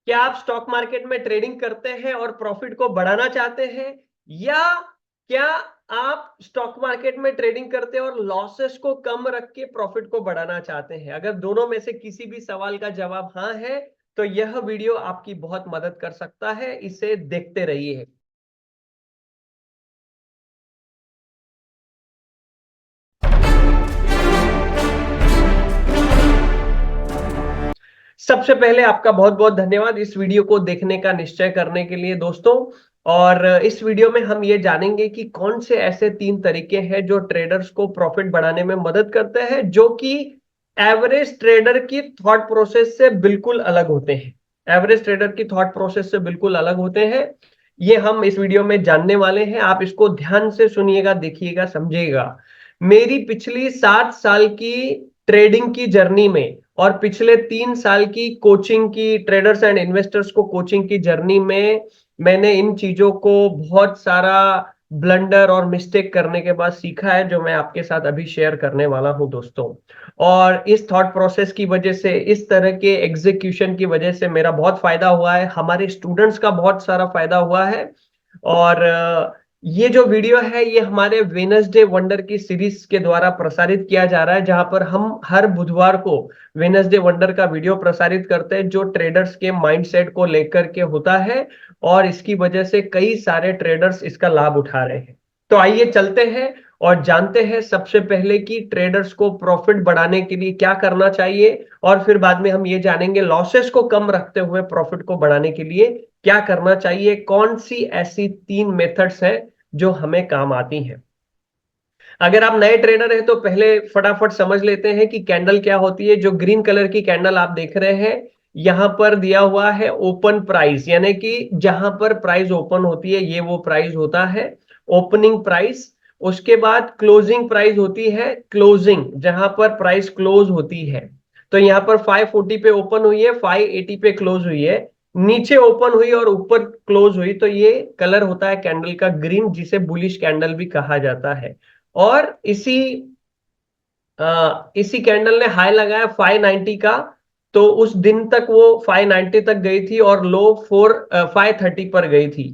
क्या आप stock market में ट्रेडिंग करते हैं और प्रॉफिट को बढ़ाना चाहते हैं, या क्या आप स्टॉक मार्केट में ट्रेडिंग करते हैं और लॉसेस को कम रख के प्रॉफिट को बढ़ाना चाहते हैं? अगर दोनों में से किसी भी सवाल का जवाब हाँ है, तो यह वीडियो आपकी बहुत मदद कर सकता है। इसे देखते रहिए। सबसे पहले आपका बहुत बहुत धन्यवाद इस वीडियो को देखने का निश्चय करने के लिए दोस्तों। और इस वीडियो में हम ये जानेंगे कि कौन से ऐसे 3 तरीके हैं जो ट्रेडर्स को प्रॉफिट बढ़ाने में मदद करते हैं, जो कि एवरेज ट्रेडर की थॉट प्रोसेस से बिल्कुल अलग होते हैं। एवरेज ट्रेडर की थॉट प्रोसेस से बिल्कुल अलग होते हैं। ये हम इस वीडियो में जानने वाले हैं। आप इसको ध्यान से सुनिएगा, देखिएगा, समझिएगा। मेरी पिछली 7 साल की ट्रेडिंग की जर्नी में और पिछले 3 साल की कोचिंग की, ट्रेडर्स एंड इन्वेस्टर्स को कोचिंग की जर्नी में, मैंने इन चीजों को बहुत सारा ब्लंडर और मिस्टेक करने के बाद सीखा है, जो मैं आपके साथ अभी शेयर करने वाला हूं दोस्तों। और इस थॉट प्रोसेस की वजह से, इस तरह के एग्जीक्यूशन की वजह से मेरा बहुत फायदा हुआ है, हमारे स्टूडेंट्स का बहुत सारा फायदा हुआ है। और ये जो वीडियो है ये हमारे वेनसडे वंडर की सीरीज के द्वारा प्रसारित किया जा रहा है, जहां पर हम हर बुधवार को वेनसडे वंडर का वीडियो प्रसारित करते हैं, जो ट्रेडर्स के माइंडसेट को लेकर के होता है। और इसकी वजह से कई सारे ट्रेडर्स इसका लाभ उठा रहे हैं। तो आइए चलते हैं और जानते हैं सबसे पहले कि ट्रेडर्स को प्रॉफिट बढ़ाने के लिए क्या करना चाहिए, और फिर बाद में हम ये जानेंगे लॉसेस को कम रखते हुए प्रॉफिट को बढ़ाने के लिए क्या करना चाहिए। कौन सी ऐसी 3 मेथड्स हैं जो हमें काम आती हैं। अगर आप नए ट्रेडर हैं तो पहले फटाफट समझ लेते हैं कि कैंडल क्या होती है। जो ग्रीन कलर की कैंडल आप देख रहे हैं, यहां पर दिया हुआ है ओपन प्राइस, यानी कि जहां पर प्राइस ओपन होती है ये वो प्राइस होता है, ओपनिंग प्राइस। उसके बाद क्लोजिंग प्राइस होती है, क्लोजिंग, जहां पर प्राइस क्लोज होती है। तो यहां पर 540 पे ओपन हुई है, 580 पे क्लोज हुई है, नीचे ओपन हुई और ऊपर क्लोज हुई, तो ये कलर होता है कैंडल का ग्रीन, जिसे बुलिश कैंडल भी कहा जाता है। और इसी कैंडल ने हाई लगाया 590 का, तो उस दिन तक वो 590 तक गई थी और लो 530 पर गई थी,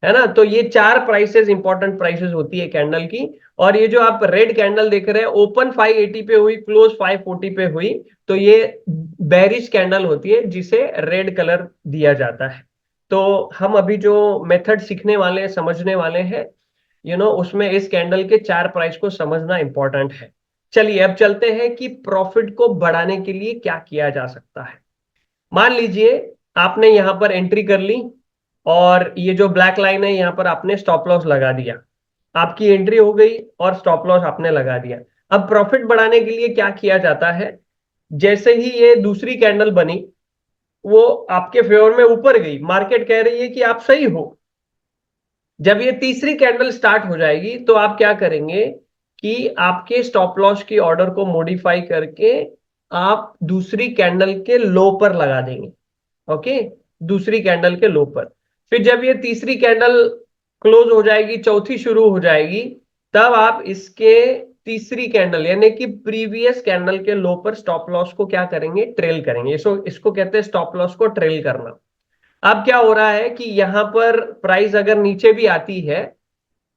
है ना। तो ये 4 प्राइसेस इंपॉर्टेंट प्राइसेस होती है कैंडल की। और ये जो आप रेड कैंडल देख रहे हैं, ओपन 580 पे हुई, क्लोज 540 पे हुई, तो ये बेरिश कैंडल होती है, जिसे रेड कलर दिया जाता है। तो हम अभी जो मेथड सीखने वाले हैं, समझने वाले हैं, उसमें इस कैंडल के 4 प्राइस को समझना इंपॉर्टेंट है। चलिए अब चलते हैं कि प्रॉफिट को बढ़ाने के लिए क्या किया जा सकता है। मान लीजिए आपने यहां पर एंट्री कर ली, और ये जो ब्लैक लाइन है यहां पर आपने स्टॉप लॉस लगा दिया। आपकी एंट्री हो गई और स्टॉप लॉस आपने लगा दिया। अब प्रॉफिट बढ़ाने के लिए क्या किया जाता है। जैसे ही ये दूसरी कैंडल बनी, वो आपके फेवर में ऊपर गई, मार्केट कह रही है कि आप सही हो। जब ये तीसरी कैंडल स्टार्ट हो जाएगी, तो आप क्या करेंगे कि आपके स्टॉप लॉस की ऑर्डर को मॉडिफाई करके आप दूसरी कैंडल के लो पर लगा देंगे। ओके, दूसरी कैंडल के लो पर। फिर जब ये तीसरी कैंडल क्लोज हो जाएगी, चौथी शुरू हो जाएगी, तब आप इसके तीसरी कैंडल यानी कि प्रीवियस कैंडल के लो पर स्टॉप लॉस को क्या करेंगे, ट्रेल करेंगे। इसको कहते हैं स्टॉप लॉस को ट्रेल करना। अब क्या हो रहा है कि यहां पर प्राइस अगर नीचे भी आती है,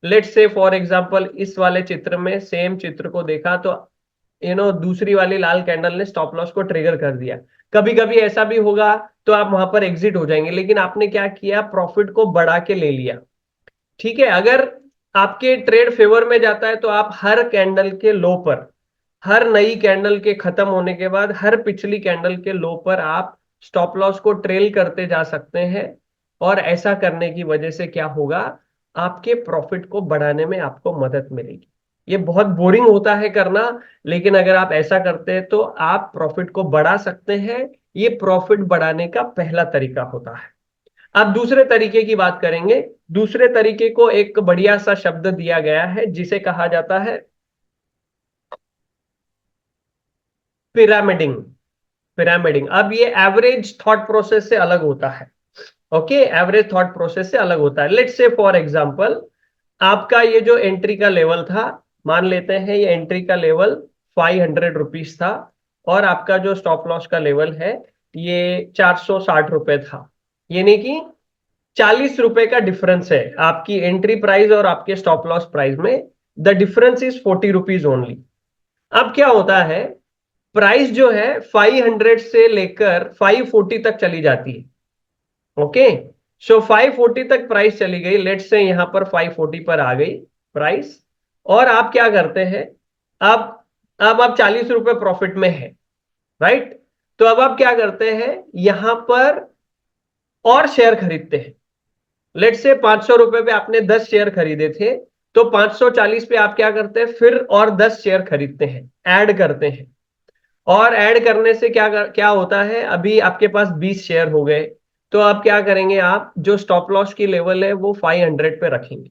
लेट्स से फॉर एग्जांपल इस वाले चित्र में, सेम चित्र को देखा तो दूसरी वाली लाल कैंडल ने स्टॉप लॉस को ट्रिगर कर दिया। कभी कभी ऐसा भी होगा तो आप वहां पर एग्जिट हो जाएंगे, लेकिन आपने क्या किया, प्रॉफिट को बढ़ा के ले लिया। ठीक है, अगर आपके ट्रेड फेवर में जाता है तो आप हर कैंडल के लो पर, हर नई कैंडल के खत्म होने के बाद हर पिछली कैंडल के लो पर आप स्टॉप लॉस को ट्रेल करते जा सकते हैं। और ऐसा करने की वजह से क्या होगा, आपके प्रॉफिट को बढ़ाने में आपको मदद मिलेगी। ये बहुत बोरिंग होता है करना, लेकिन अगर आप ऐसा करते हैं तो आप प्रॉफिट को बढ़ा सकते हैं। ये प्रॉफिट बढ़ाने का पहला तरीका होता है। अब दूसरे तरीके की बात करेंगे। दूसरे तरीके को एक बढ़िया सा शब्द दिया गया है, जिसे कहा जाता है पिरामिडिंग। पिरामिडिंग, अब ये एवरेज थॉट प्रोसेस से अलग होता है। ओके, एवरेज थॉट प्रोसेस से अलग होता है। लेट्स से फॉर एग्जांपल, आपका ये जो एंट्री का लेवल था, मान लेते हैं ये एंट्री का लेवल 500 रुपीज था, और आपका जो स्टॉप लॉस का लेवल है ये 460 रुपए था। यानी कि 40 रुपए का डिफरेंस है आपकी एंट्री प्राइस और आपके स्टॉप लॉस प्राइस में। The difference is 40 rupees only. अब क्या होता है, प्राइस जो है 500 से लेकर 540 तक चली जाती है। ओके, सो 540 तक प्राइस चली गई, लेट्स से यहां पर 540 पर आ गई प्राइस, और आप क्या करते हैं, अब आप 40 रुपए प्रॉफिट में है, राइट। तो अब आप क्या करते हैं, यहां पर और शेयर खरीदते हैं। लेट से 500 रुपए पे आपने 10 शेयर खरीदे थे, तो 540 पे आप क्या करते हैं, फिर और 10 शेयर खरीदते हैं, ऐड करते हैं। और ऐड करने से क्या क्या होता है, अभी आपके पास 20 शेयर हो गए। तो आप क्या करेंगे, आप जो स्टॉप लॉस की लेवल है वो 500 पे रखेंगे।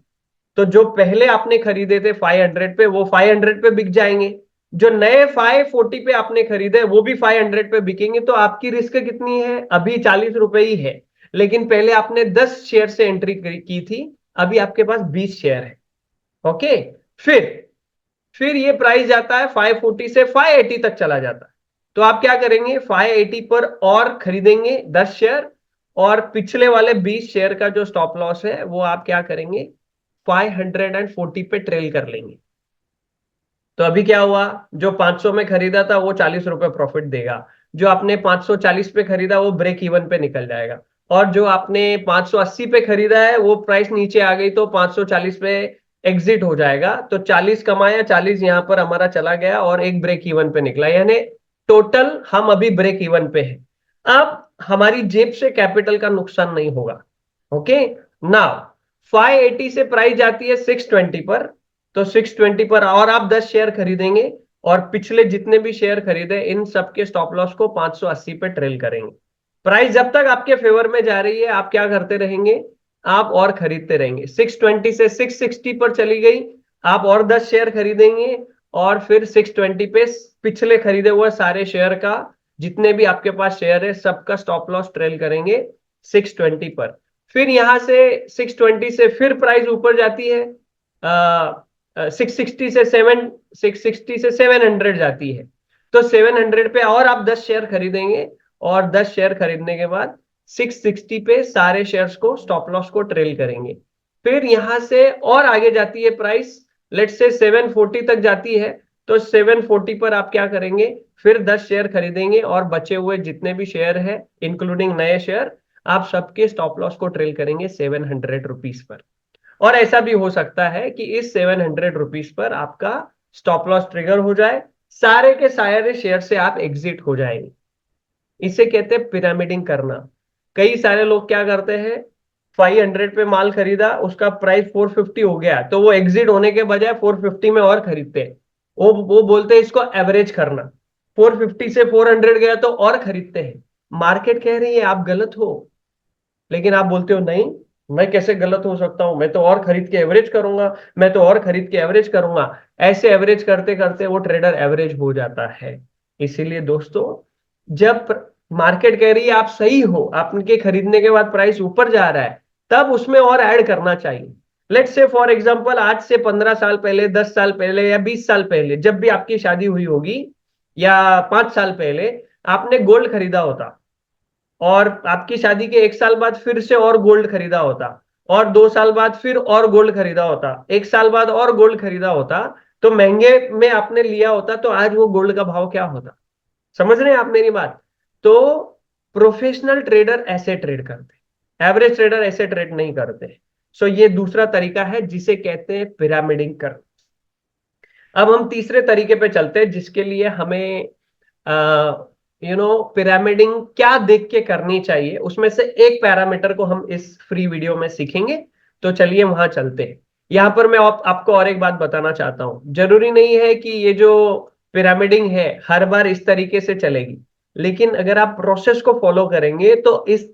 तो जो पहले आपने खरीदे थे 500 पे, वो 500 पे बिक जाएंगे। जो नए 540 पे आपने खरीदे वो भी 500 पे बिकेंगे। तो आपकी रिस्क कितनी है, अभी 40 रुपए ही है, लेकिन पहले आपने 10 शेयर से एंट्री की थी, अभी आपके पास 20 शेयर है। ओके, फिर फिर ये प्राइस जाता है 540 से 580 तक चला जाता है। तो आप क्या करेंगे, 580 पर और खरीदेंगे 10 शेयर, और पिछले वाले 20 शेयर का जो स्टॉप लॉस है वो आप क्या करेंगे, 540 पे ट्रेल कर लेंगे। तो अभी क्या हुआ, जो 500 में खरीदा था वो 40 रुपए प्रॉफिट देगा, जो आपने 540 पे खरीदा वो ब्रेक इवन पे निकल जाएगा, और जो आपने 580 पे खरीदा है वो प्राइस नीचे आ गई तो 540 पे एग्जिट हो जाएगा। तो 40 कमाया, 40 यहां पर हमारा चला गया और एक ब्रेक इवन पे निकला, यानी टोटल हम अभी ब्रेक इवन पे हैं। अब हमारी जेब से कैपिटल का नुकसान नहीं होगा। ओके, नाउ 580 से प्राइस जाती है 620 पर। तो 620 पर और आप 10 शेयर खरीदेंगे, और पिछले जितने भी शेयर खरीदे इन सबके स्टॉप लॉस को 580 पे ट्रेल करेंगे। प्राइस जब तक आपके फेवर में जा रही है आप क्या करते रहेंगे, आप और खरीदते रहेंगे। 620 से 660 पर चली गई, आप और 10 शेयर खरीदेंगे, और फिर 620 पे पिछले खरीदे हुए सारे शेयर का, जितने भी आपके पास शेयर है सबका स्टॉप लॉस ट्रेल करेंगे 620 पर। फिर यहां से 620 से फिर प्राइस ऊपर जाती है, 660 से 700 जाती है। तो 700 पे और आप 10 शेयर खरीदेंगे, और 10 शेयर खरीदने के बाद 660 पे सारे शेयर्स को स्टॉप लॉस को ट्रेल करेंगे। फिर यहां से और आगे जाती है प्राइस, लेट से 740 तक जाती है। तो 740 पर आप क्या करेंगे, फिर 10 शेयर खरीदेंगे, और बचे हुए जितने भी शेयर है इंक्लूडिंग नए शेयर, आप सबके स्टॉप लॉस को ट्रेल करेंगे 700 रुपीज पर। और ऐसा भी हो सकता है कि इस 700 रुपीज पर आपका स्टॉप लॉस ट्रिगर हो जाए, सारे के सारे शेयर से आप एग्जिट हो जाएंगे। इसे कहते हैं पिरामिडिंग करना। कई सारे लोग क्या करते हैं, 500 पे माल खरीदा, उसका प्राइस 450 हो गया, तो वो एग्जिट होने के बजाय 450 में और खरीदते हैं। वो बोलते हैं इसको एवरेज करना। 450 से 400 गया तो और खरीदते हैं। मार्केट कह रही है आप गलत हो, लेकिन आप बोलते हो नहीं, मैं कैसे गलत हो सकता हूं, मैं तो और खरीद के एवरेज करूंगा, मैं तो और खरीद के एवरेज करूंगा। ऐसे एवरेज करते करते वो ट्रेडर एवरेज हो जाता है। इसीलिए दोस्तों, जब मार्केट कह रही है आप सही हो, आपके खरीदने के बाद प्राइस ऊपर जा रहा है, तब उसमें और ऐड करना चाहिए। लेट्स से फॉर एग्जांपल आज से 15 साल पहले, 10 साल पहले या 20 साल पहले, जब भी आपकी शादी हुई होगी, या 5 साल पहले आपने गोल्ड खरीदा होता, और आपकी शादी के 1 साल बाद फिर से और गोल्ड खरीदा होता, और 2 साल बाद फिर और गोल्ड खरीदा होता, 1 साल बाद और गोल्ड खरीदा होता, तो महंगे में आपने लिया होता, तो आज वो गोल्ड का भाव क्या होता। समझ रहे हैं आप मेरी बात। तो प्रोफेशनल ट्रेडर ऐसे ट्रेड करते हैं, एवरेज ट्रेडर ऐसे ट्रेड नहीं करते। सो ये दूसरा तरीका है जिसे कहते हैं पिरामिडिंग कर। अब हम तीसरे तरीके पे चलते हैं, जिसके लिए हमें पिरामिडिंग क्या देख के करनी चाहिए, उसमें से एक पैरामीटर को हम इस फ्री वीडियो में सीखेंगे। तो चलिए वहां चलते हैं। यहां पर मैं आपको और एक बात बताना चाहता हूं, जरूरी नहीं है कि ये जो पिरामिडिंग है हर बार इस तरीके से चलेगी, लेकिन अगर आप प्रोसेस को फॉलो करेंगे तो इस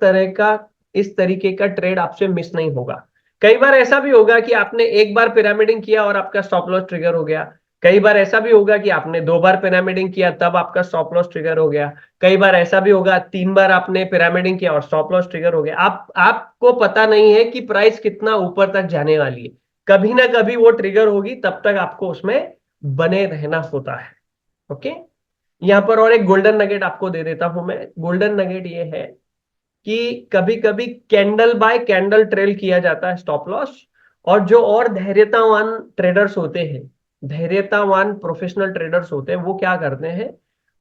तरीके का ट्रेड आपसे मिस नहीं होगा। कई बार ऐसा भी होगा कि आपने एक बार पिरामिडिंग किया और आपका स्टॉप लॉस ट्रिगर हो गया। कई बार ऐसा भी होगा कि आपने 2 बार पिरामिडिंग किया तब आपका स्टॉप लॉस ट्रिगर हो गया। कई बार ऐसा भी होगा 3 बार आपने पिरामिडिंग किया और स्टॉप लॉस ट्रिगर हो गया। आपको पता नहीं है कि प्राइस कितना ऊपर तक जाने वाली है, कभी ना कभी वो ट्रिगर होगी, तब तक आपको उसमें बने रहना होता है। ओके, यहां पर और एक गोल्डन नगेट आपको दे देता हूं मैं। गोल्डन नगेट ये है कि कभी कभी कैंडल बाय कैंडल ट्रेल किया जाता है स्टॉप लॉस। और जो और धैर्यतावान ट्रेडर्स होते हैं, धैर्यतावान प्रोफेशनल ट्रेडर्स होते हैं, वो क्या करते हैं,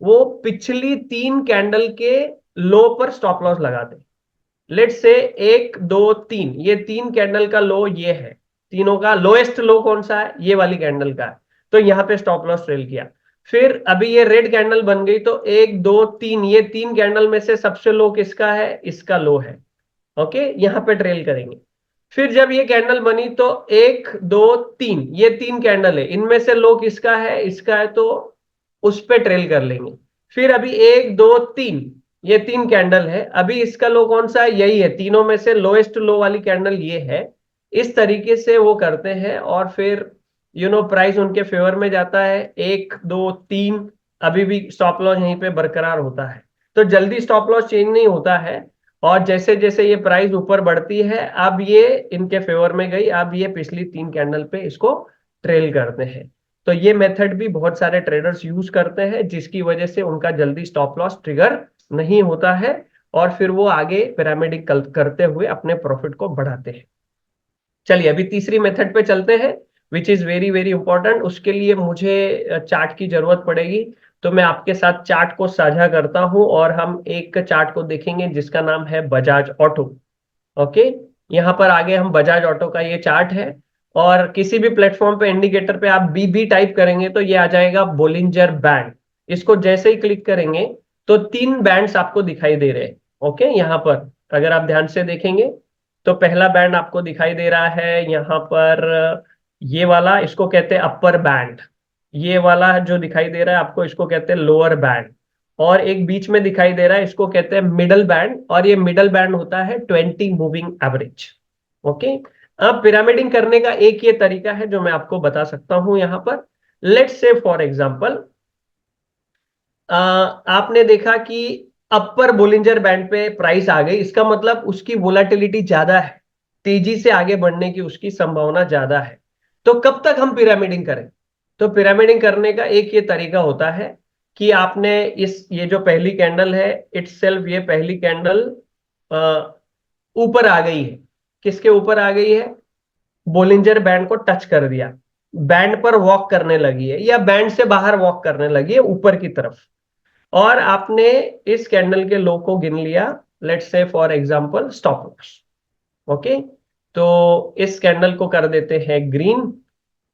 वो पिछली 3 कैंडल के लो पर स्टॉप लॉस लगाते हैं। लेट से 1 2 3, ये 3 कैंडल का लो ये है, तीनों का लोएस्ट लो कौन सा है, ये वाली कैंडल का है। तो यहाँ पे स्टॉप लॉस ट्रेल किया। फिर अभी ये रेड कैंडल बन गई, तो 1 2 3, ये 3 कैंडल में से सबसे लो किसका है, इसका लो है। ओके, यहाँ पे ट्रेल करेंगे। फिर जब ये कैंडल बनी तो 1 2 3, ये 3 कैंडल है, इनमें से लो किसका है, इसका है, तो उस पे ट्रेल कर लेंगे। फिर अभी 1 2 3, ये 3 कैंडल है, अभी इसका लो कौन सा है, यही है, तीनों में से लोएस्ट लो वाली कैंडल ये है। इस तरीके से वो करते हैं और फिर प्राइस उनके फेवर में जाता है। 1 2 3, अभी भी स्टॉप लॉस यहीं पे बरकरार होता है। तो जल्दी स्टॉप लॉस चेंज नहीं होता है। और जैसे जैसे ये प्राइस ऊपर बढ़ती है, अब ये इनके फेवर में गई, अब ये पिछली 3 कैंडल पे इसको ट्रेल करते हैं। तो ये मेथड भी बहुत सारे ट्रेडर्स यूज करते हैं, जिसकी वजह से उनका जल्दी स्टॉप लॉस ट्रिगर नहीं होता है और फिर वो आगे पिरामिडिक करते हुए अपने प्रॉफिट को बढ़ाते हैं। चलिए अभी तीसरी मेथड पे चलते हैं, which is very very important. उसके लिए मुझे चार्ट की जरूरत पड़ेगी, तो मैं आपके साथ चार्ट को साझा करता हूं और हम एक चार्ट को देखेंगे जिसका नाम है बजाज ऑटो। ओके, यहाँ पर आगे हम बजाज ऑटो का ये चार्ट है, और किसी भी प्लेटफॉर्म पे इंडिकेटर पे आप बी टाइप करेंगे तो ये आ जाएगा बोलिंजर बैंड। इसको जैसे ही क्लिक करेंगे तो 3 बैंड्स आपको दिखाई दे रहे हैं। ओके, यहाँ पर अगर आप ध्यान से देखेंगे तो पहला बैंड आपको दिखाई दे रहा है यहाँ पर, ये वाला, इसको कहते हैं अपर बैंड। ये वाला जो दिखाई दे रहा है आपको, इसको कहते हैं लोअर बैंड। और एक बीच में दिखाई दे रहा है, इसको कहते हैं मिडल बैंड, और ये मिडल बैंड होता है 20 मूविंग एवरेज। ओके, अब पिरामिडिंग करने का एक ये तरीका है जो मैं आपको बता सकता हूं यहां पर। लेट्स से फॉर एग्जांपल, आपने देखा कि अपर बोलिंजर बैंड पे प्राइस आ गई, इसका मतलब उसकी वोलाटिलिटी ज्यादा है, तेजी से आगे बढ़ने की उसकी संभावना ज्यादा है। तो कब तक हम पिरामिडिंग करें? तो पिरामिडिंग करने का एक ये तरीका होता है कि आपने ये जो पहली कैंडल है इटसेल्फ, ये पहली कैंडल ऊपर आ गई है। किसके ऊपर आ गई है? बोलिंजर बैंड को टच कर दिया, बैंड पर वॉक करने लगी है या बैंड से बाहर वॉक करने लगी है ऊपर की तरफ, और आपने इस कैंडल के लो को गिन लिया, let's say for example stop loss. Okay, तो इस कैंडल को कर देते हैं ग्रीन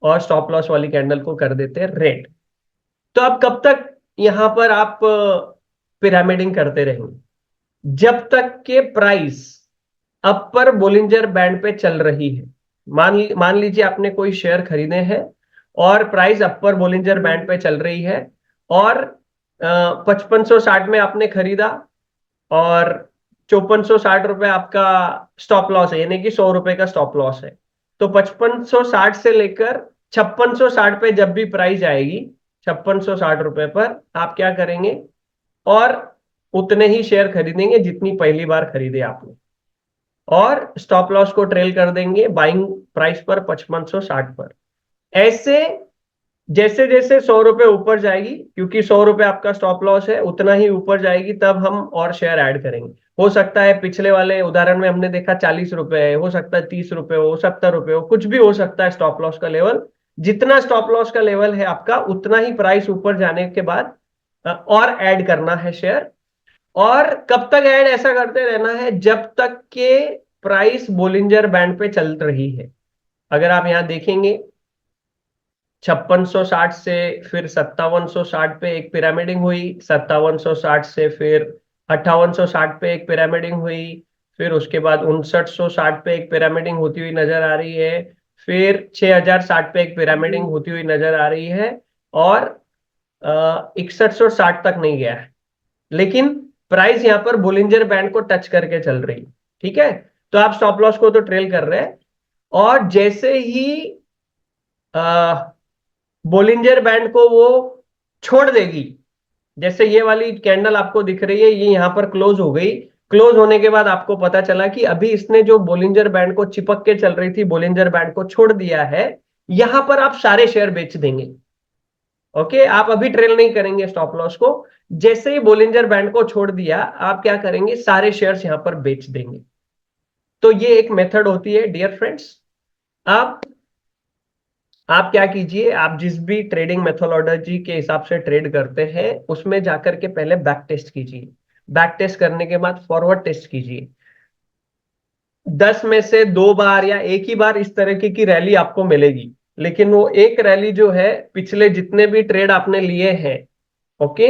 और स्टॉप लॉस वाली कैंडल को कर देते हैं रेड। तो अब कब तक यहां पर आप पिरामिडिंग करते रहेंगे? जब तक के प्राइस अपर बोलिंजर बैंड पे चल रही है। मान लीजिए आपने कोई शेयर खरीदे हैं और प्राइस अपर बोलिंजर बैंड पे चल रही है, और 5560 में आपने खरीदा, और 5460 रुपए आपका स्टॉप लॉस है, यानी कि 100 रुपए का स्टॉप लॉस है। तो 5560 से लेकर 5660 पे जब भी प्राइस आएगी, 5660 रुपए पर आप क्या करेंगे, और उतने ही शेयर खरीदेंगे जितनी पहली बार खरीदे आपने, और स्टॉप लॉस को ट्रेल कर देंगे बाइंग प्राइस पर 5560 पर। ऐसे जैसे जैसे 100 रुपए ऊपर जाएगी, क्योंकि 100 रुपए आपका स्टॉप लॉस है, उतना ही ऊपर जाएगी, तब हम और शेयर ऐड करेंगे। हो सकता है पिछले वाले उदाहरण में हमने देखा 40 रुपए है, हो सकता है 30 रुपए हो, 70 रुपए हो, कुछ भी हो सकता है स्टॉप लॉस का लेवल। जितना स्टॉप लॉस का लेवल है आपका, उतना ही प्राइस ऊपर जाने के बाद और ऐड करना है शेयर। और कब तक ऐड ऐसा करते रहना है? जब तक के प्राइस बोलिंजर बैंड पे चल रही है। अगर आप यहां देखेंगे, 5660 से फिर 5760 पे एक पिरामिडिंग हुई, 5760 से फिर 5860 पे एक पिरामिडिंग हुई, फिर उसके बाद 5960 पे एक पिरामिडिंग होती हुई नजर आ रही है, फिर 6060 पे एक पिरामिडिंग होती हुई नजर आ रही है, और 6160 तक नहीं गया है, लेकिन प्राइस यहां पर बोलिंजर बैंड को टच करके चल रही। ठीक है, तो आप स्टॉप लॉस को तो ट्रेल कर रहे हैं, और जैसे ही बोलिंजर बैंड को वो छोड़ देगी, जैसे ये वाली कैंडल आपको दिख रही है, ये यहां पर क्लोज हो गई, क्लोज होने के बाद आपको पता चला कि अभी इसने जो बोलिंजर बैंड को चिपक के चल रही थी, बोलिंजर बैंड को छोड़ दिया है, यहां पर आप सारे शेयर बेच देंगे। ओके, आप अभी ट्रेल नहीं करेंगे स्टॉप लॉस को। जैसे ही बोलिंजर बैंड को छोड़ दिया, आप क्या करेंगे, सारे शेयर्स यहां पर बेच देंगे। तो ये एक मेथड होती है डियर फ्रेंड्स। आप आप क्या कीजिए, आप जिस भी ट्रेडिंग मेथोडोलॉजी के हिसाब से ट्रेड करते हैं उसमें जाकर के पहले बैक टेस्ट कीजिए। बैक टेस्ट करने के बाद फॉरवर्ड टेस्ट कीजिए। 10 में से 2 बार या एक ही बार इस तरीके की रैली आपको मिलेगी, लेकिन वो एक रैली जो है, पिछले जितने भी ट्रेड आपने लिए हैं, ओके,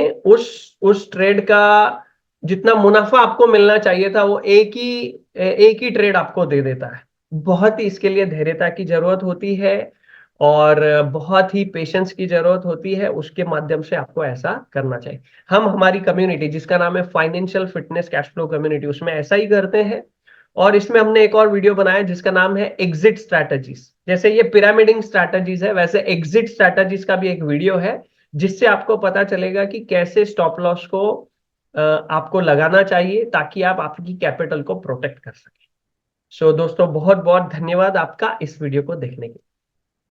उस ट्रेड का जितना मुनाफा आपको मिलना चाहिए था वो एक ही ट्रेड आपको दे देता है। बहुत ही इसके लिए धैर्यता की जरूरत होती है और बहुत ही पेशेंस की जरूरत होती है, उसके माध्यम से आपको ऐसा करना चाहिए। हम हमारी कम्युनिटी जिसका नाम है financial fitness cash flow community, उसमें ऐसा ही करते हैं। और इसमें हमने एक और वीडियो बनाया जिसका नाम है एग्जिट स्ट्रैटेजीज। जैसे ये पिरामिडिंग स्ट्रैटेजीज है, वैसे एग्जिट स्ट्रैटेजीज का भी एक वीडियो है, जिससे आपको पता चलेगा कि कैसे स्टॉप लॉस को आपको लगाना चाहिए ताकि आप आपकी कैपिटल को प्रोटेक्ट कर सकें। सो दोस्तों, बहुत बहुत धन्यवाद आपका इस वीडियो को देखने के लिए।